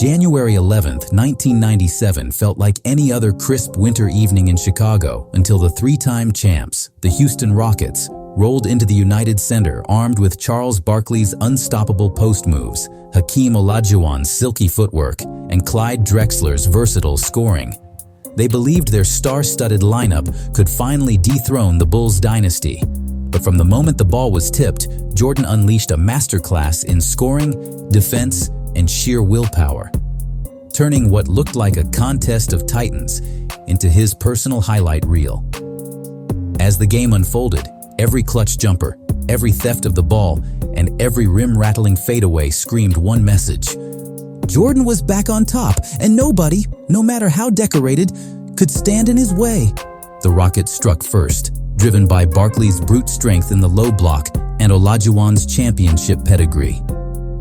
January 11th, 1997 felt like any other crisp winter evening in Chicago until the three-time champs, the Houston Rockets, rolled into the United Center armed with Charles Barkley's unstoppable post moves, Hakeem Olajuwon's silky footwork, and Clyde Drexler's versatile scoring. They believed their star-studded lineup could finally dethrone the Bulls dynasty. But from the moment the ball was tipped, Jordan unleashed a masterclass in scoring, defense, and sheer willpower, turning what looked like a contest of titans into his personal highlight reel. As the game unfolded, every clutch jumper, every theft of the ball, and every rim-rattling fadeaway screamed one message. Jordan was back on top, and nobody, no matter how decorated, could stand in his way. The Rockets struck first, driven by Barkley's brute strength in the low block and Olajuwon's championship pedigree.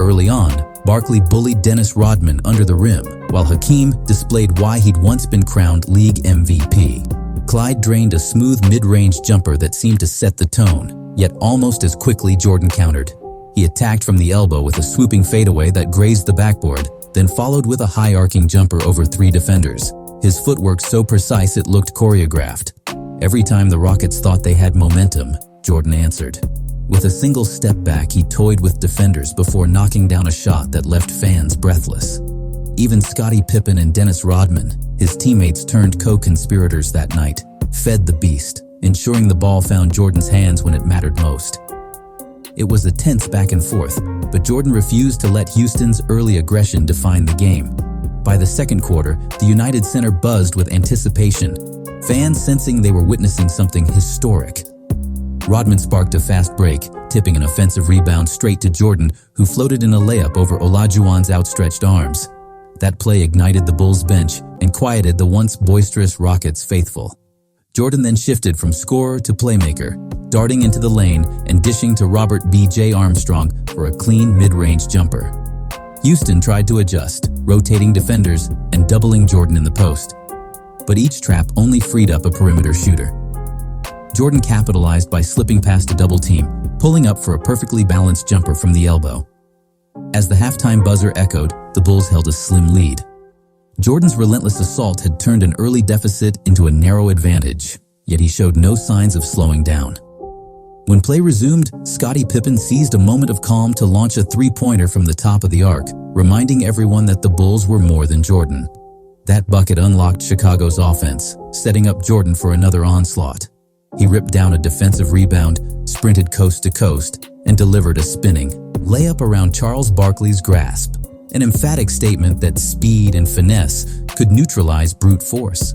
Early on, Barkley bullied Dennis Rodman under the rim, while Hakeem displayed why he'd once been crowned league MVP. Clyde drained a smooth mid-range jumper that seemed to set the tone, yet almost as quickly Jordan countered. He attacked from the elbow with a swooping fadeaway that grazed the backboard, then followed with a high-arcing jumper over three defenders. His footwork so precise it looked choreographed. Every time the Rockets thought they had momentum, Jordan answered. With a single step back, he toyed with defenders before knocking down a shot that left fans breathless. Even Scottie Pippen and Dennis Rodman, his teammates turned co-conspirators that night, fed the beast, ensuring the ball found Jordan's hands when it mattered most. It was a tense back and forth, but Jordan refused to let Houston's early aggression define the game. By the second quarter, the United Center buzzed with anticipation, fans sensing they were witnessing something historic. Rodman sparked a fast break, tipping an offensive rebound straight to Jordan, who floated in a layup over Olajuwon's outstretched arms. That play ignited the Bulls bench and quieted the once boisterous Rockets faithful. Jordan then shifted from scorer to playmaker, darting into the lane and dishing to Robert B.J. Armstrong for a clean mid-range jumper. Houston tried to adjust, rotating defenders and doubling Jordan in the post. But each trap only freed up a perimeter shooter. Jordan capitalized by slipping past a double team, pulling up for a perfectly balanced jumper from the elbow. As the halftime buzzer echoed, the Bulls held a slim lead. Jordan's relentless assault had turned an early deficit into a narrow advantage, yet he showed no signs of slowing down. When play resumed, Scottie Pippen seized a moment of calm to launch a three-pointer from the top of the arc, reminding everyone that the Bulls were more than Jordan. That bucket unlocked Chicago's offense, setting up Jordan for another onslaught. He ripped down a defensive rebound, sprinted coast to coast, and delivered a spinning layup around Charles Barkley's grasp, an emphatic statement that speed and finesse could neutralize brute force.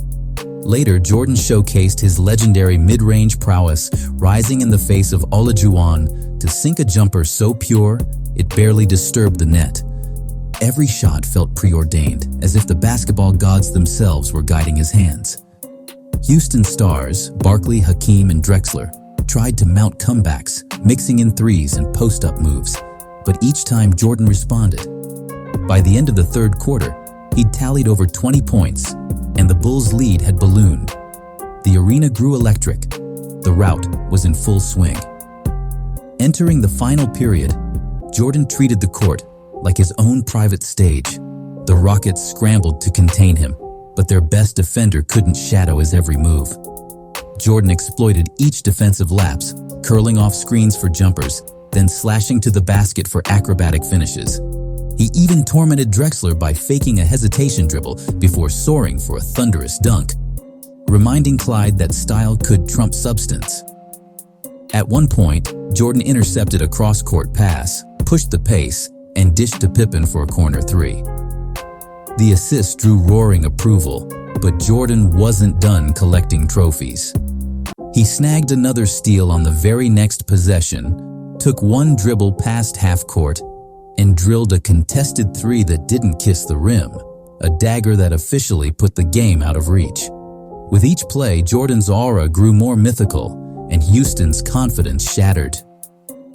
Later, Jordan showcased his legendary mid-range prowess, rising in the face of Olajuwon to sink a jumper so pure it barely disturbed the net. Every shot felt preordained, as if the basketball gods themselves were guiding his hands. Houston stars, Barkley, Hakeem, and Drexler, tried to mount comebacks, mixing in threes and post-up moves, but each time Jordan responded. By the end of the third quarter, he'd tallied over 20 points, and the Bulls' lead had ballooned. The arena grew electric. The rout was in full swing. Entering the final period, Jordan treated the court like his own private stage. The Rockets scrambled to contain him, but their best defender couldn't shadow his every move. Jordan exploited each defensive lapse, curling off screens for jumpers, then slashing to the basket for acrobatic finishes. He even tormented Drexler by faking a hesitation dribble before soaring for a thunderous dunk, reminding Clyde that style could trump substance. At one point, Jordan intercepted a cross-court pass, pushed the pace, and dished to Pippen for a corner three. The assist drew roaring approval, but Jordan wasn't done collecting trophies. He snagged another steal on the very next possession, took one dribble past half court, and drilled a contested three that didn't kiss the rim, a dagger that officially put the game out of reach. With each play, Jordan's aura grew more mythical, and Houston's confidence shattered.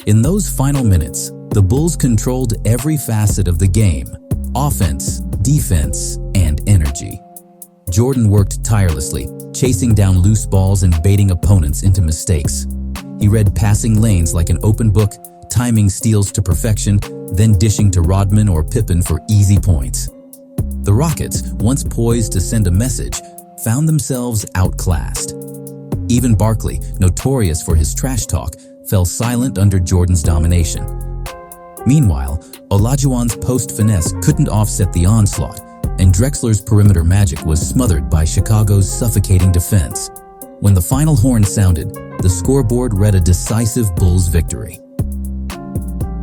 In those final minutes, the Bulls controlled every facet of the game: offense, defense, and energy. Jordan worked tirelessly, chasing down loose balls and baiting opponents into mistakes. He read passing lanes like an open book, timing steals to perfection, then dishing to Rodman or Pippen for easy points. The Rockets, once poised to send a message, found themselves outclassed. Even Barkley, notorious for his trash talk, fell silent under Jordan's domination. Meanwhile, Olajuwon's post finesse couldn't offset the onslaught, and Drexler's perimeter magic was smothered by Chicago's suffocating defense. When the final horn sounded, the scoreboard read a decisive Bulls victory.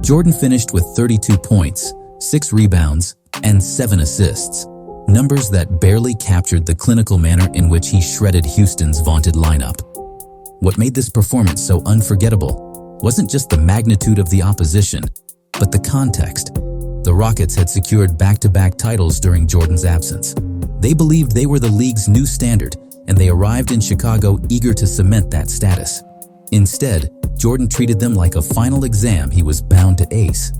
Jordan finished with 32 points, 6 rebounds, and 7 assists, numbers that barely captured the clinical manner in which he shredded Houston's vaunted lineup. What made this performance so unforgettable wasn't just the magnitude of the opposition, but the context. The Rockets had secured back-to-back titles during Jordan's absence. They believed they were the league's new standard, and they arrived in Chicago eager to cement that status. Instead, Jordan treated them like a final exam he was bound to ace.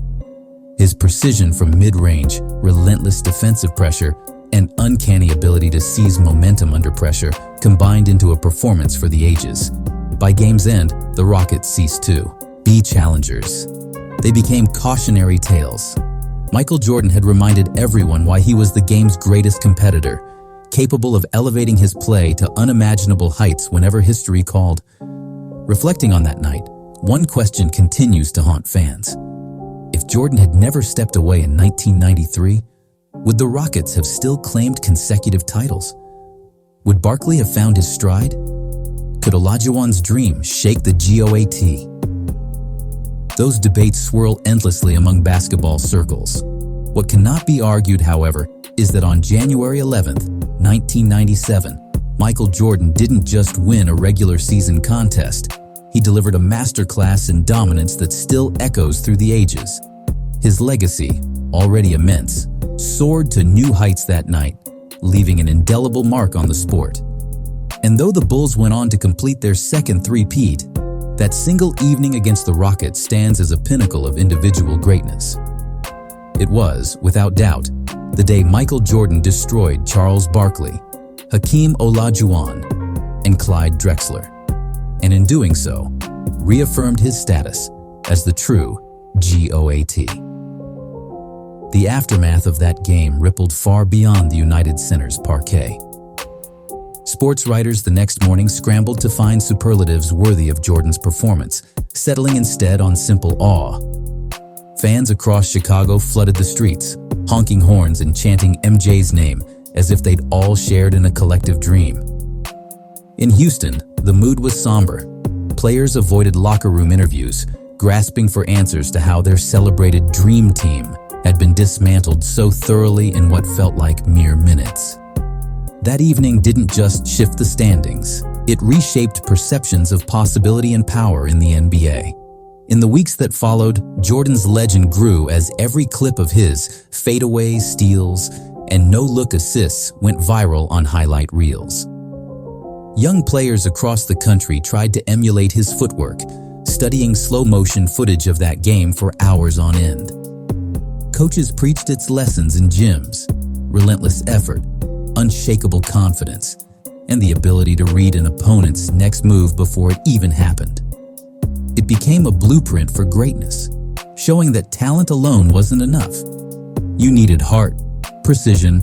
His precision from mid-range, relentless defensive pressure, and uncanny ability to seize momentum under pressure combined into a performance for the ages. By game's end, the Rockets ceased to be challengers. They became cautionary tales. Michael Jordan had reminded everyone why he was the game's greatest competitor, capable of elevating his play to unimaginable heights whenever history called. Reflecting on that night, one question continues to haunt fans. If Jordan had never stepped away in 1993, would the Rockets have still claimed consecutive titles? Would Barkley have found his stride? Could Olajuwon's dream shake the GOAT? Those debates swirl endlessly among basketball circles. What cannot be argued, however, is that on January 11th, 1997, Michael Jordan didn't just win a regular season contest. He delivered a masterclass in dominance that still echoes through the ages. His legacy, already immense, soared to new heights that night, leaving an indelible mark on the sport. And though the Bulls went on to complete their second three-peat, that single evening against the Rockets stands as a pinnacle of individual greatness. It was, without doubt, the day Michael Jordan destroyed Charles Barkley, Hakeem Olajuwon, and Clyde Drexler, and in doing so, reaffirmed his status as the true GOAT. The aftermath of that game rippled far beyond the United Center's parquet. Sports writers the next morning scrambled to find superlatives worthy of Jordan's performance, settling instead on simple awe. Fans across Chicago flooded the streets, honking horns and chanting MJ's name as if they'd all shared in a collective dream. In Houston, the mood was somber. Players avoided locker room interviews, grasping for answers to how their celebrated dream team had been dismantled so thoroughly in what felt like mere minutes. That evening didn't just shift the standings, it reshaped perceptions of possibility and power in the NBA. In the weeks that followed, Jordan's legend grew as every clip of his fadeaways, steals, and no-look assists went viral on highlight reels. Young players across the country tried to emulate his footwork, studying slow-motion footage of that game for hours on end. Coaches preached its lessons in gyms: relentless effort, unshakable confidence, and the ability to read an opponent's next move before it even happened. It became a blueprint for greatness, showing that talent alone wasn't enough. You needed heart, precision,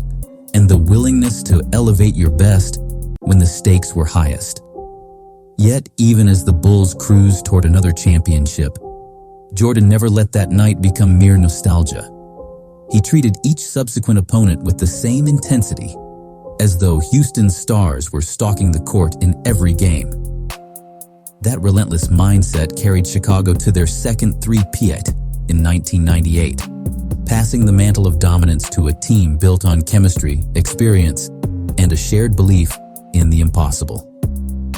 and the willingness to elevate your best when the stakes were highest. Yet, even as the Bulls cruised toward another championship, Jordan never let that night become mere nostalgia. He treated each subsequent opponent with the same intensity, as though Houston's stars were stalking the court in every game. That relentless mindset carried Chicago to their second three-peat in 1998, passing the mantle of dominance to a team built on chemistry, experience, and a shared belief in the impossible.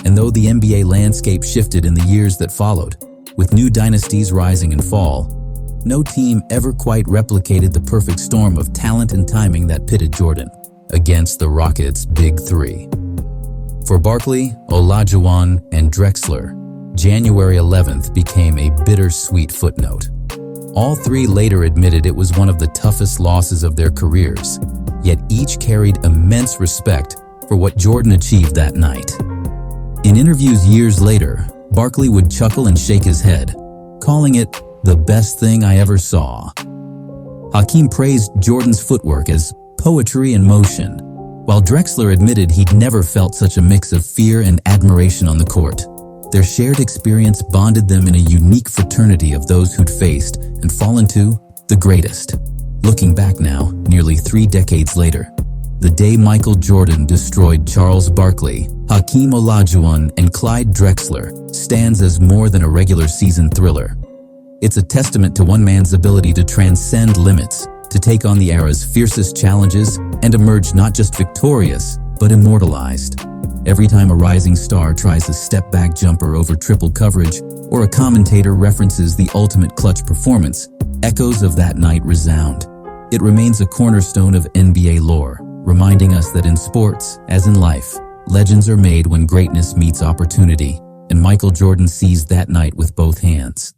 And though the NBA landscape shifted in the years that followed, with new dynasties rising and fall, no team ever quite replicated the perfect storm of talent and timing that pitted Jordan against the Rockets' Big Three. For Barkley, Olajuwon, and Drexler, January 11th became a bittersweet footnote. All three later admitted it was one of the toughest losses of their careers, yet each carried immense respect for what Jordan achieved that night. In interviews years later, Barkley would chuckle and shake his head, calling it the best thing I ever saw. Hakeem praised Jordan's footwork as poetry in motion. While Drexler admitted he'd never felt such a mix of fear and admiration on the court, their shared experience bonded them in a unique fraternity of those who'd faced and fallen to the greatest. Looking back now, nearly 3 decades later, the day Michael Jordan destroyed Charles Barkley, Hakeem Olajuwon, and Clyde Drexler stands as more than a regular season thriller. It's a testament to one man's ability to transcend limits, to take on the era's fiercest challenges, and emerge not just victorious, but immortalized. Every time a rising star tries a step-back jumper over triple coverage, or a commentator references the ultimate clutch performance, echoes of that night resound. It remains a cornerstone of NBA lore, reminding us that in sports, as in life, legends are made when greatness meets opportunity, and Michael Jordan seized that night with both hands.